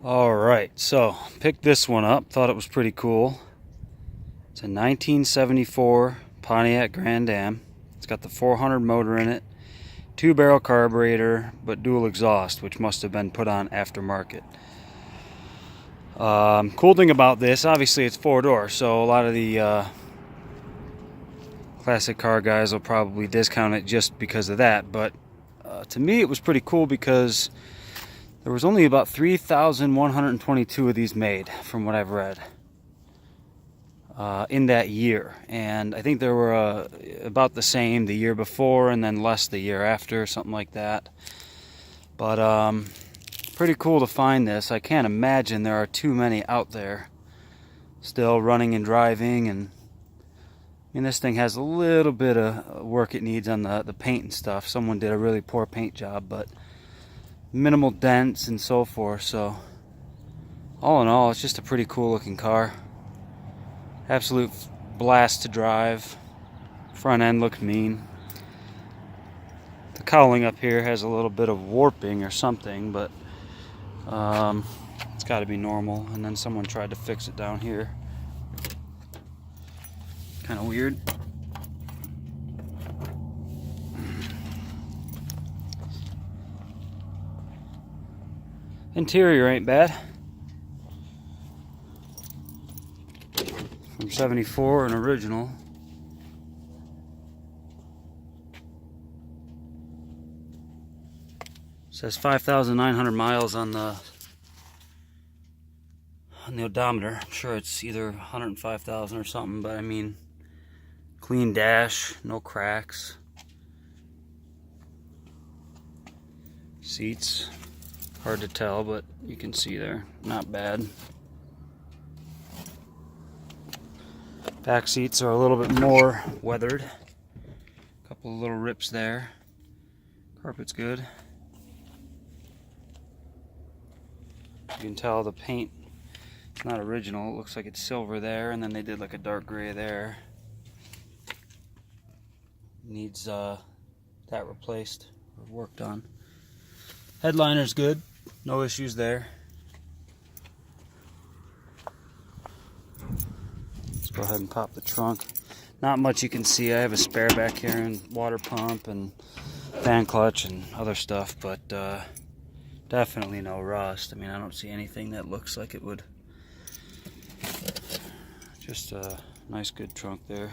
Alright, so picked this one up, thought it was pretty cool. It's a 1974 Pontiac Grand Am. It's got the 400 motor in it, 2-barrel carburetor, but dual exhaust, which must have been put on aftermarket. Cool thing about this, obviously it's 4-door, so a lot of the classic car guys will probably discount it just because of that, but to me it was pretty cool because there was only about 3,122 of these made, from what I've read, in that year. And I think there were about the same the year before and then less the year after, something like that. But pretty cool to find this. I can't imagine there are too many out there still running and driving. And I mean, this thing has a little bit of work it needs on the paint and stuff. Someone did a really poor paint job, but minimal dents and so forth. So all in all, it's just a pretty cool looking car. Absolute blast to drive. Front end looks mean. The cowling up here has a little bit of warping or something, but it's got to be normal. And then someone tried to fix it down here. Kind of weird. Interior ain't bad. From 74, an original. Says 5,900 miles on the odometer. I'm sure it's either 105,000 or something, but I mean, clean dash, no cracks. Seats, hard to tell, but you can see there, not bad. Back seats are a little bit more weathered. A couple of little rips there. Carpet's good. You can tell the paint is not original. It looks like it's silver there, and then they did like a dark gray there. Needs that replaced or worked on. Headliner's good. No issues there. Let's go ahead and pop the trunk. Not much you can see. I have a spare back here and water pump and fan clutch and other stuff, but definitely no rust. I mean, I don't see anything that looks like it would. Just a nice good trunk there.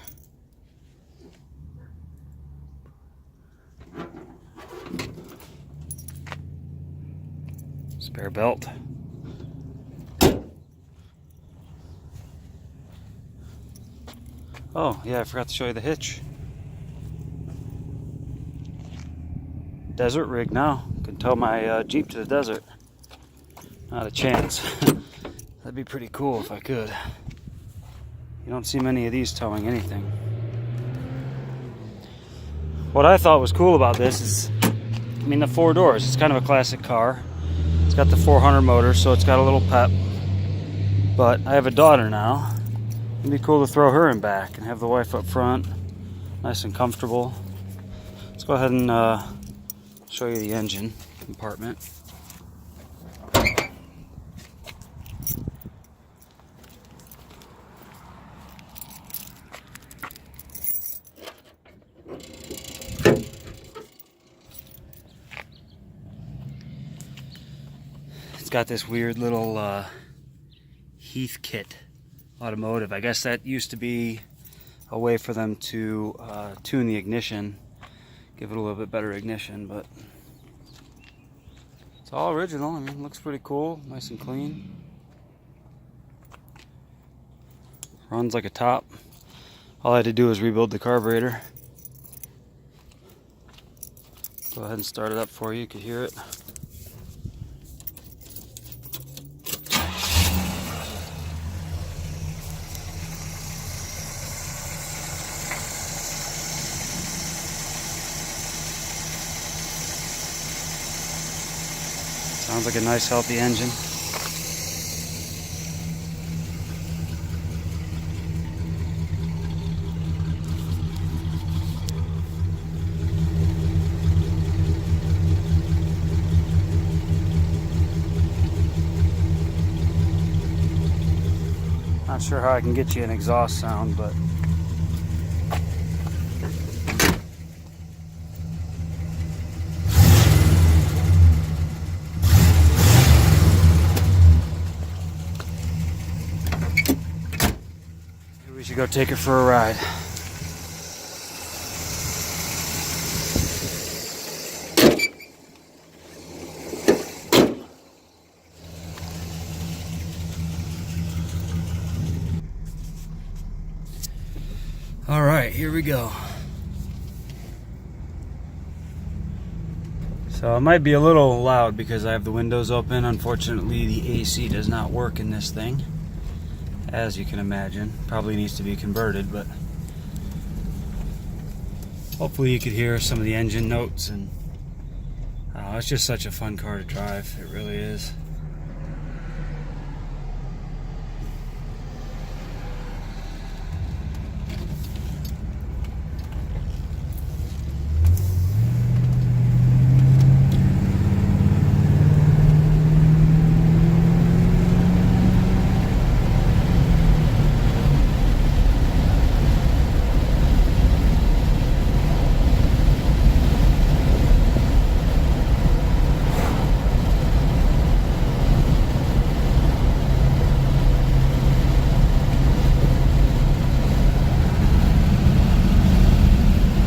Spare belt. Oh, yeah, I forgot to show you the hitch. Desert rig now. Can tow my Jeep to the desert. Not a chance. That'd be pretty cool if I could. You don't see many of these towing anything. What I thought was cool about this is, I mean, the 4 doors. It's kind of a classic car. It's got the 400 motor, so it's got a little pep. But I have a daughter now. It'd be cool to throw her in back and have the wife up front, nice and comfortable. Let's go ahead and show you the engine compartment. It's got this weird little Heathkit automotive. I guess that used to be a way for them to tune the ignition, give it a little bit better ignition, but it's all original. I mean, it looks pretty cool, nice and clean. Runs like a top. All I had to do was rebuild the carburetor. Go ahead and start it up for you. You could hear it. Sounds like a nice, healthy engine. Not sure how I can get you an exhaust sound, but maybe we should go take her for a ride. All right, here we go. So it might be a little loud because I have the windows open. Unfortunately, the AC does not work in this thing, as you can imagine. Probably needs to be converted, but hopefully you could hear some of the engine notes. And it's just such a fun car to drive. It really is.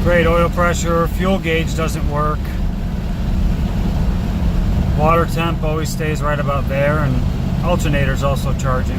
Great oil pressure, fuel gauge doesn't work. Water temp always stays right about there, and alternator's also charging.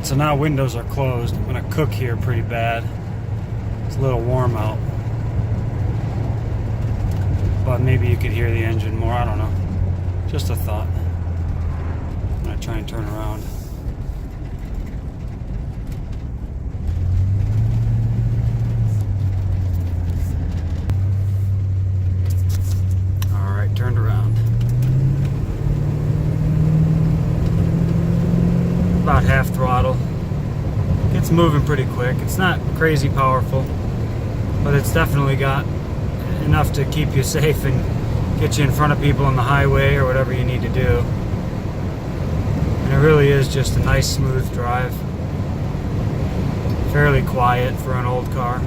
So now windows are closed. I'm gonna cook here pretty bad. It's a little warm out. But maybe you could hear the engine more, I don't know. Just a thought. I'm gonna try and turn around. All right, turned around. About half throttle. It's moving pretty quick. It's not crazy powerful, but it's definitely got enough to keep you safe and get you in front of people on the highway or whatever you need to do. And it really is just a nice smooth drive. Fairly quiet for an old car.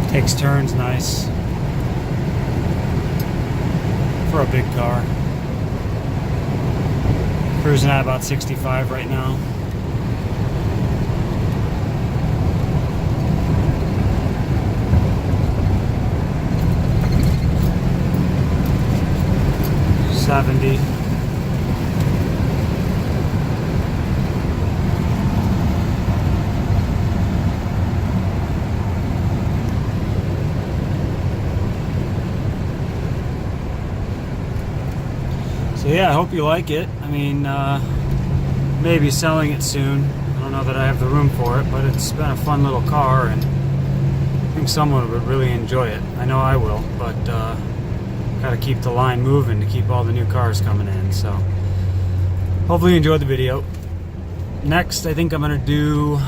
Takes turns nice for a big car. Cruising at about 65 right now. $70. yeah, I hope you like it. I mean, maybe selling it soon. I don't know that I have the room for it, but it's been a fun little car, and I think someone would really enjoy it. I know I will, but gotta keep the line moving to keep all the new cars coming in. So hopefully you enjoyed the video. Next, I think I'm gonna do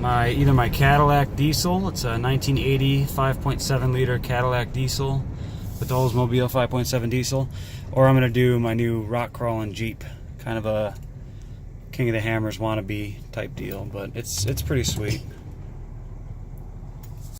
either my Cadillac diesel. It's a 1980 5.7 liter Cadillac diesel with the Oldsmobile 5.7 diesel, or I'm gonna do my new rock crawling Jeep, kind of a King of the Hammers wannabe type deal, but it's pretty sweet.